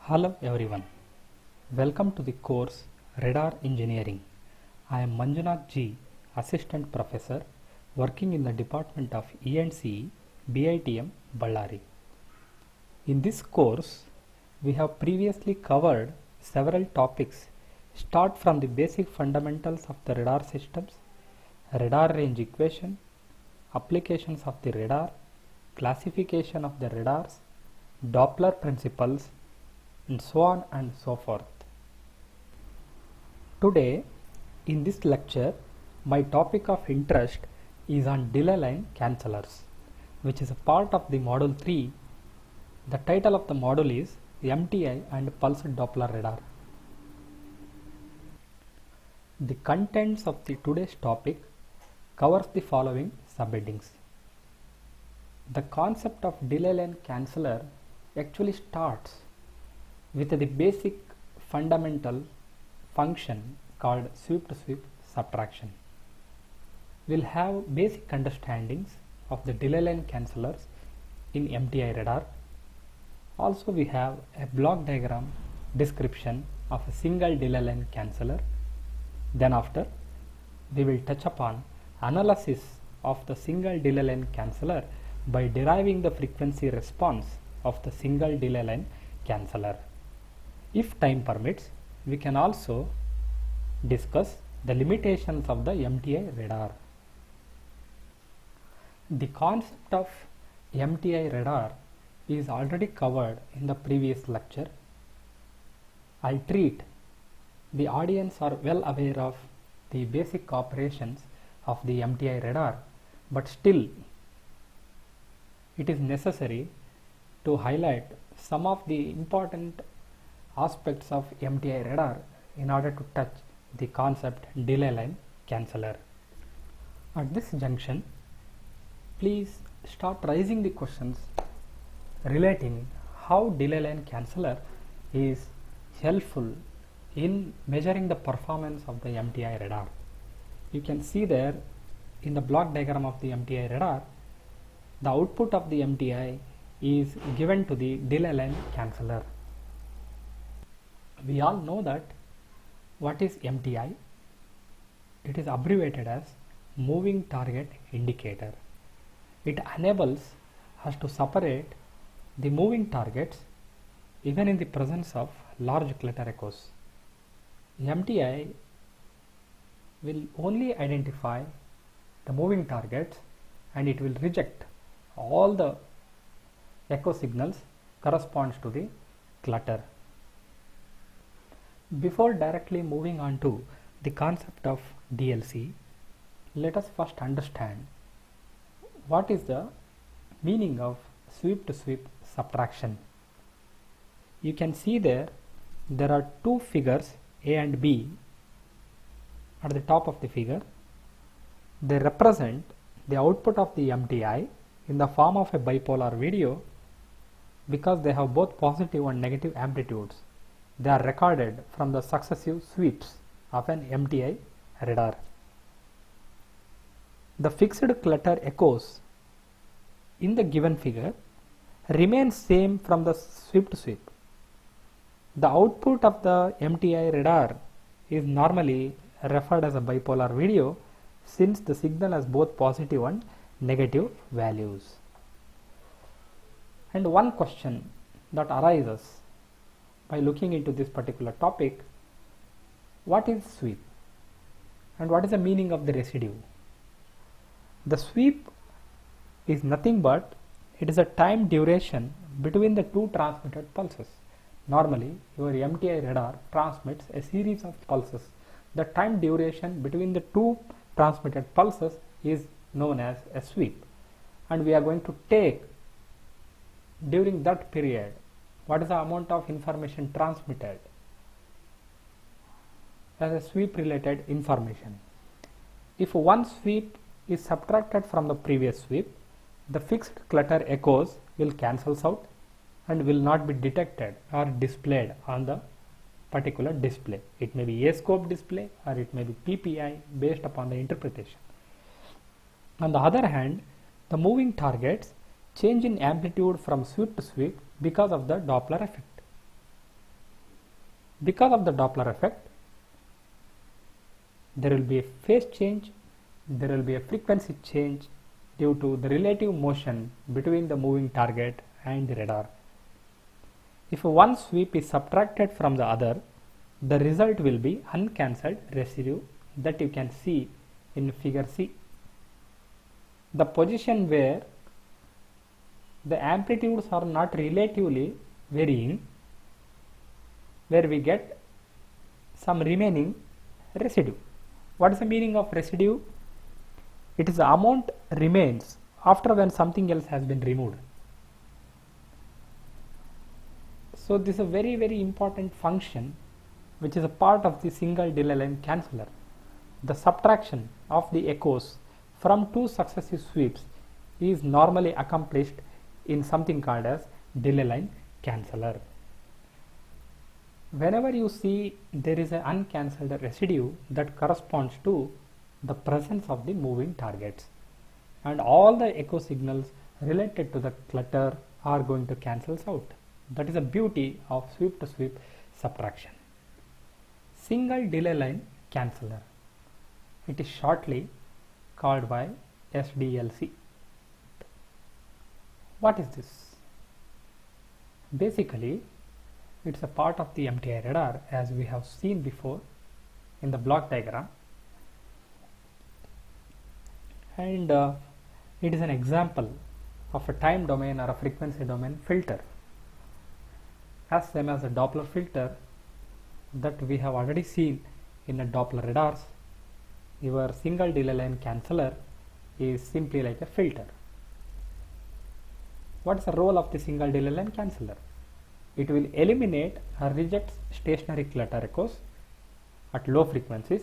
Hello everyone, welcome to the course Radar Engineering. I am Manjunath G, Assistant Professor working in the Department of E&C, BITM, Ballari. In this course, we have previously covered several topics. Start from the basic fundamentals of the radar systems, radar range equation, applications of the radar, classification of the radars, Doppler principles, and so on and so forth. Today, in this lecture, my topic of interest is on delay line cancellers, which is a part of the Module 3. The title of the module is MTI and Pulsed Doppler Radar. The contents of the today's topic covers the following subheadings. The concept of delay line canceller actually starts with the basic fundamental function called sweep-to-sweep subtraction. We'll have basic understandings of the delay line cancellers in MTI radar. Also, we have a block diagram description of a single delay line canceller. Then after, we will touch upon analysis of the single delay line canceller by deriving the frequency response of the single delay line canceller. If time permits, we can also discuss the limitations of the MTI radar. The concept of MTI radar is already covered in the previous lecture. I treat the audience are well aware of the basic operations of the MTI radar, but still it is necessary to highlight some of the important aspects of MTI radar in order to touch the concept delay line canceller. At this junction, please start raising the questions relating how delay line canceller is helpful in measuring the performance of the MTI radar. You can see there in the block diagram of the MTI radar, the output of the MTI is given to the delay line canceller. We all know that what is MTI? It is abbreviated as moving target indicator. It enables us to separate the moving targets even in the presence of large clutter echoes. MTI will only identify the moving targets and it will reject all the echo signals corresponds to the clutter. Before directly moving on to the concept of DLC, let us first understand what is the meaning of sweep-to-sweep subtraction. You can see there are two figures A and B at the top of the figure. They represent the output of the MTI in the form of a bipolar video because they have both positive and negative amplitudes. They are recorded from the successive sweeps of an MTI radar. The fixed clutter echoes in the given figure remain same from the sweep to sweep. The output of the MTI radar is normally referred as a bipolar video since the signal has both positive and negative values. And one question that arises by looking into this particular topic, what is sweep and what is the meaning of the residue? The sweep is nothing but it is a time duration between the two transmitted pulses. Normally your MTI radar transmits a series of pulses. The time duration between the two transmitted pulses is known as a sweep, and we are going to take during that period what is the amount of information transmitted as a sweep related information. If one sweep is subtracted from the previous sweep, the fixed clutter echoes will cancel out and will not be detected or displayed on the particular display. It may be A-scope display or it may be PPI based upon the interpretation. On the other hand, the moving targets change in amplitude from sweep to sweep because of the Doppler effect. Because of the Doppler effect, there will be a phase change, there will be a frequency change due to the relative motion between the moving target and the radar. If one sweep is subtracted from the other, the result will be uncancelled residue that you can see in figure C. The position where the amplitudes are not relatively varying, where we get some remaining residue. What is the meaning of residue? It is the amount remains after when something else has been removed. So this is a very important function which is a part of the single delay line canceller. The subtraction of the echoes from two successive sweeps is normally accomplished in something called as delay line canceller. Whenever you see there is an uncancelled residue, that corresponds to the presence of the moving targets, and all the echo signals related to the clutter are going to cancel out. That is the beauty of sweep to sweep subtraction. Single delay line canceller. It is shortly called by SDLC. What is this? Basically, it's a part of the MTI radar, as we have seen before in the block diagram, and it is an example of a time domain or a frequency domain filter, as same as a Doppler filter that we have already seen in a Doppler radars. Your single delay line canceller is simply like a filter. What is the role of the single delay line canceller? It will eliminate or reject stationary clutter echoes at low frequencies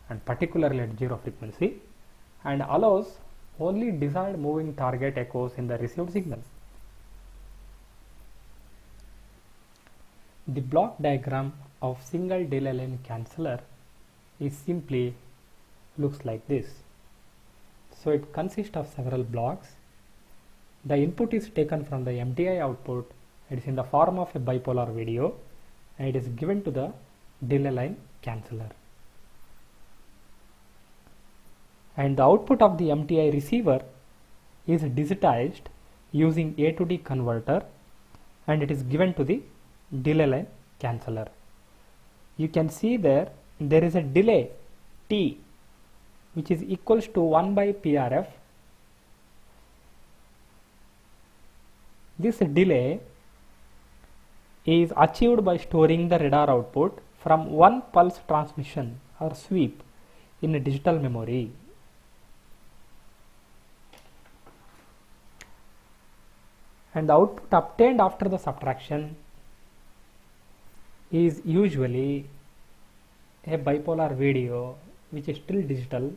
and particularly at zero frequency, and allows only desired moving target echoes in the received signal. The block diagram of single delay line canceller is simply looks like this. So it consists of several blocks. The input is taken from the MTI output. It is in the form of a bipolar video, and it is given to the delay line canceller. And the output of the MTI receiver is digitized using A to D converter, and it is given to the delay line canceller. You can see there is a delay T which is equals to 1 by PRF. This delay is achieved by storing the radar output from one pulse transmission or sweep in a digital memory. And the output obtained after the subtraction is usually a bipolar video which is still digital.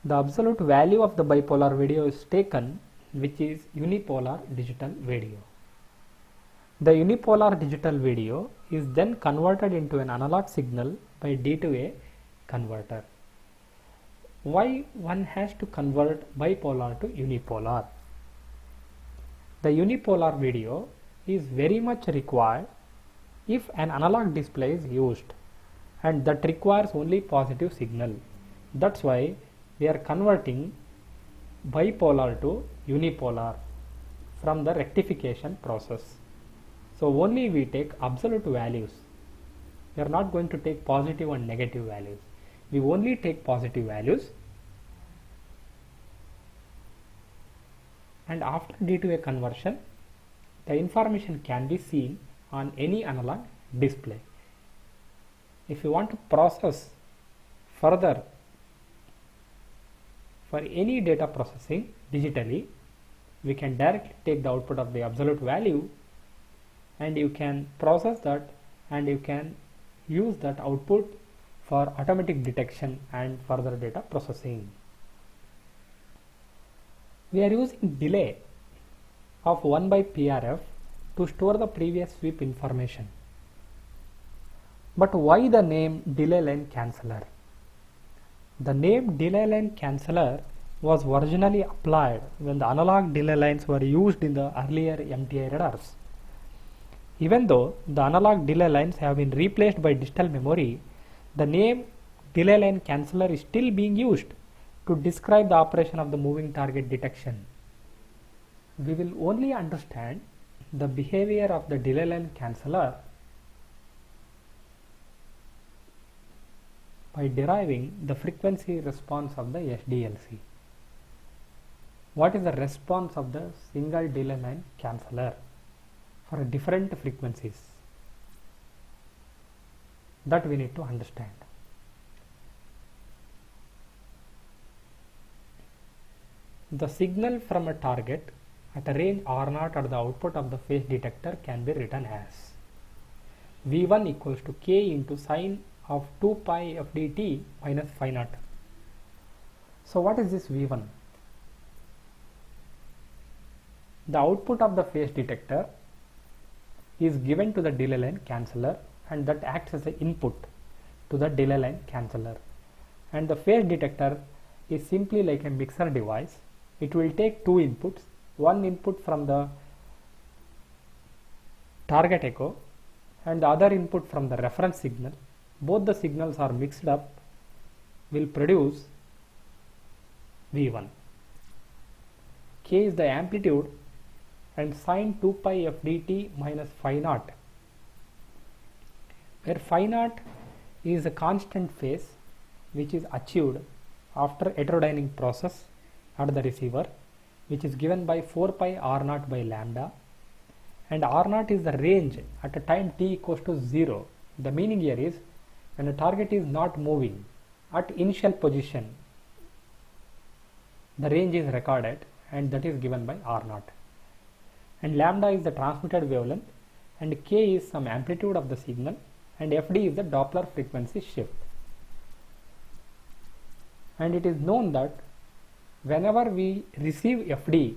The absolute value of the bipolar video is taken, which is unipolar digital video. The unipolar digital video is then converted into an analog signal by D2A converter. Why one has to convert bipolar to unipolar? The unipolar video is very much required if an analog display is used, and that requires only positive signal. That's why we are converting bipolar to unipolar from the rectification process. So only we take absolute values. We are not going to take positive and negative values. We only take positive values, and after D2A conversion, the information can be seen on any analog display. If you want to process further for any data processing digitally, we can directly take the output of the absolute value, and you can process that, and you can use that output for automatic detection and further data processing. We are using delay of 1 by PRF to store the previous sweep information. But why the name delay line canceller? The name delay line canceller was originally applied when the analog delay lines were used in the earlier MTI radars. Even though the analog delay lines have been replaced by digital memory, the name delay line canceller is still being used to describe the operation of the moving target detection. We will only understand the behavior of the delay line canceller by deriving the frequency response of the SDLC. What is the response of the single delay line canceller for different frequencies? That we need to understand. The signal from a target at a range R0 at the output of the phase detector can be written as V1 equals to K into sine of 2 pi f dt minus phi naught. So what is this V1? The output of the phase detector is given to the delay line canceller, and that acts as an input to the delay line canceller. And the phase detector is simply like a mixer device. It will take two inputs, one input from the target echo and the other input from the reference signal. Both the signals are mixed up, will produce V1. K is the amplitude and sine 2 pi f dt minus phi naught, where phi naught is a constant phase which is achieved after heterodyning process at the receiver, which is given by 4 pi R0 by lambda, and R0 is the range at a time t equals to 0. The meaning here is when the target is not moving at initial position, the range is recorded, and that is given by R0. And lambda is the transmitted wavelength, and k is some amplitude of the signal, and fd is the Doppler frequency shift. And it is known that whenever we receive fd,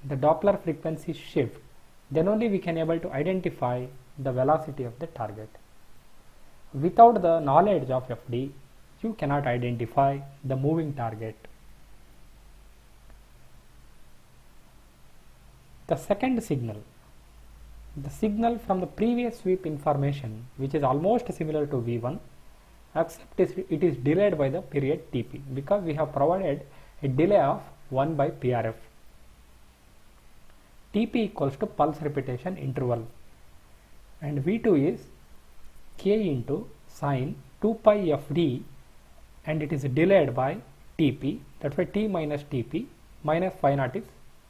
the Doppler frequency shift, then only we can able to identify the velocity of the target. Without the knowledge of fd, you cannot identify the moving target. The second signal, the signal from the previous sweep information, which is almost similar to V1, except it is delayed by the period Tp, because we have provided a delay of 1 by PRF. Tp equals to pulse repetition interval, and V2 is K into sine 2 pi fd, and it is delayed by Tp. That's why T minus Tp minus phi naught is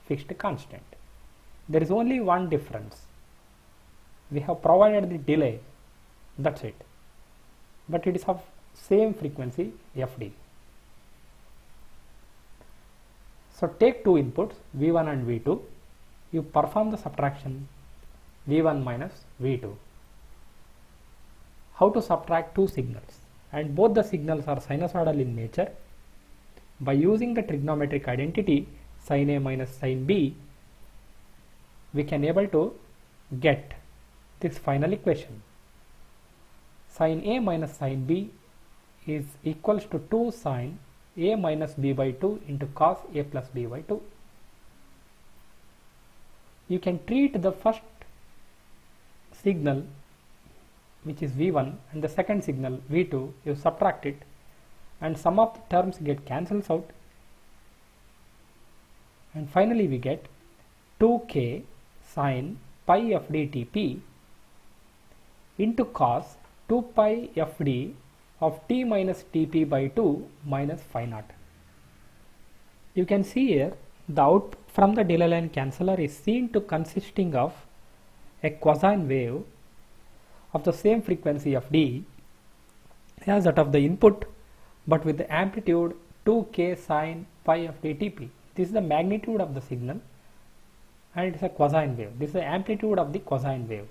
fixed constant. There is only one difference. We have provided the delay, that's it, but it is of same frequency fd. So take two inputs V1 and V2, you perform the subtraction V1 minus V2. How to subtract two signals, and both the signals are sinusoidal in nature. By using the trigonometric identity sin A minus sin B, we can able to get this final equation. Sin A minus sin B is equals to 2 sin A minus B by 2 into cos A plus B by 2. You can treat the first signal, which is V1, and the second signal V2, you subtract it, and some of the terms get cancels out, and finally we get 2k sin pi fd Tp into cos 2 pi fd of T minus Tp by 2 minus phi naught. You can see here the output from the delay line canceller is seen to consisting of a cosine wave of the same frequency of d as that of the input, but with the amplitude 2k sin pi fd Tp. This is the magnitude of the signal, and it is a cosine wave. This is the amplitude of the cosine wave.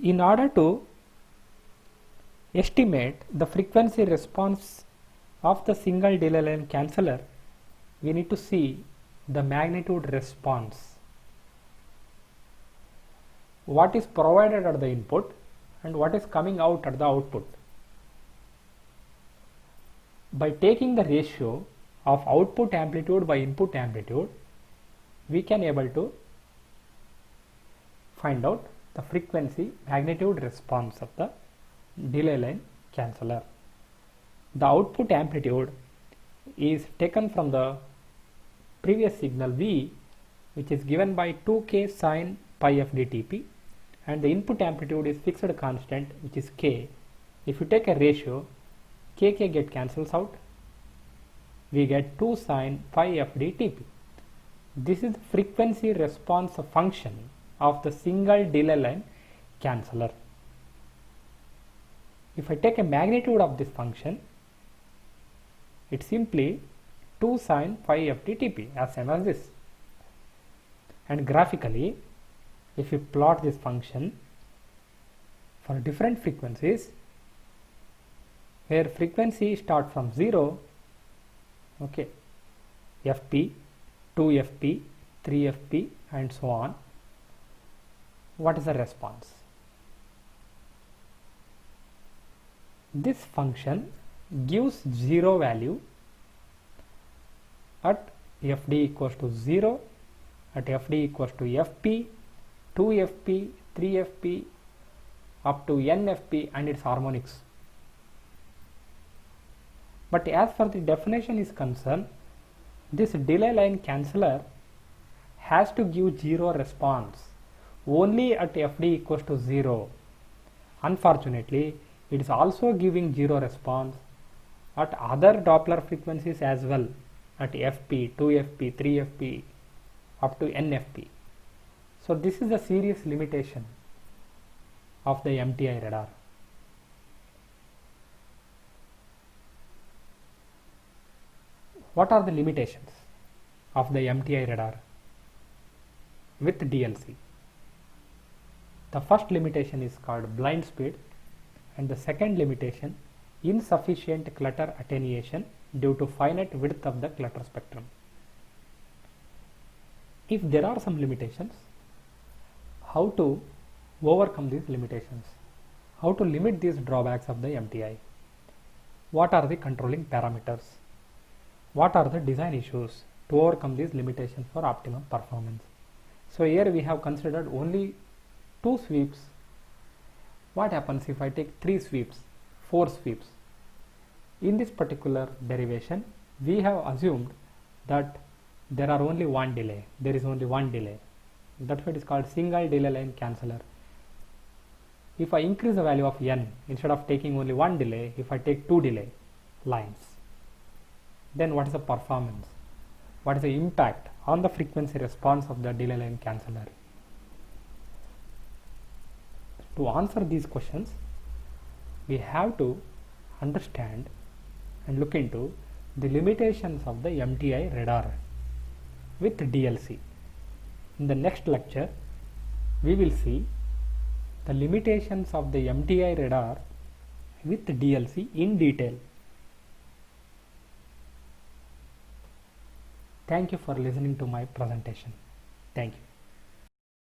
In order to estimate the frequency response of the single delay line canceller, we need to see the magnitude response. What is provided at the input and what is coming out at the output. By taking the ratio of output amplitude by input amplitude, we can able to find out the frequency magnitude response of the delay line canceller. The output amplitude is taken from the previous signal V, which is given by 2k sine pi f dTp, and the input amplitude is fixed constant, which is k. If you take a ratio, kk get cancels out, we get 2 sine pi f dTp. This is the frequency response function of the single delay line canceller. If I take a magnitude of this function, it's simply 2 sine pi f dTp, as same as this. And graphically, if you plot this function for different frequencies, where frequency start from 0, okay, fp, 2fp, 3fp, and so on, what is the response? This function gives 0 value at fd equals to 0, at fd equals to fp, 2fp, 3fp, up to nfp and its harmonics. But as far the definition is concerned, this delay line canceller has to give 0 response only at fd equals to 0. Unfortunately, it is also giving 0 response at other Doppler frequencies as well, at fp, 2fp, 3fp, up to nfp. So this is a serious limitation of the MTI radar. What are the limitations of the MTI radar with DLC? The first limitation is called blind speed, and the second limitation, insufficient clutter attenuation due to finite width of the clutter spectrum. If there are some limitations, how to overcome these limitations? How to limit these drawbacks of the MTI? What are the controlling parameters? What are the design issues to overcome these limitations for optimum performance? So here we have considered only 2 sweeps. What happens if I take 3 sweeps, 4 sweeps? In this particular derivation, we have assumed that there are only one delay. There is only one delay. That's why it is called single delay line canceller. If I increase the value of n, instead of taking only one delay, if I take 2 delay lines, then what is the performance? What is the impact on the frequency response of the delay line canceller? To answer these questions, we have to understand and look into the limitations of the MTI radar with DLC. In the next lecture, we will see the limitations of the MTI radar with DLC in detail. Thank you for listening to my presentation. Thank you.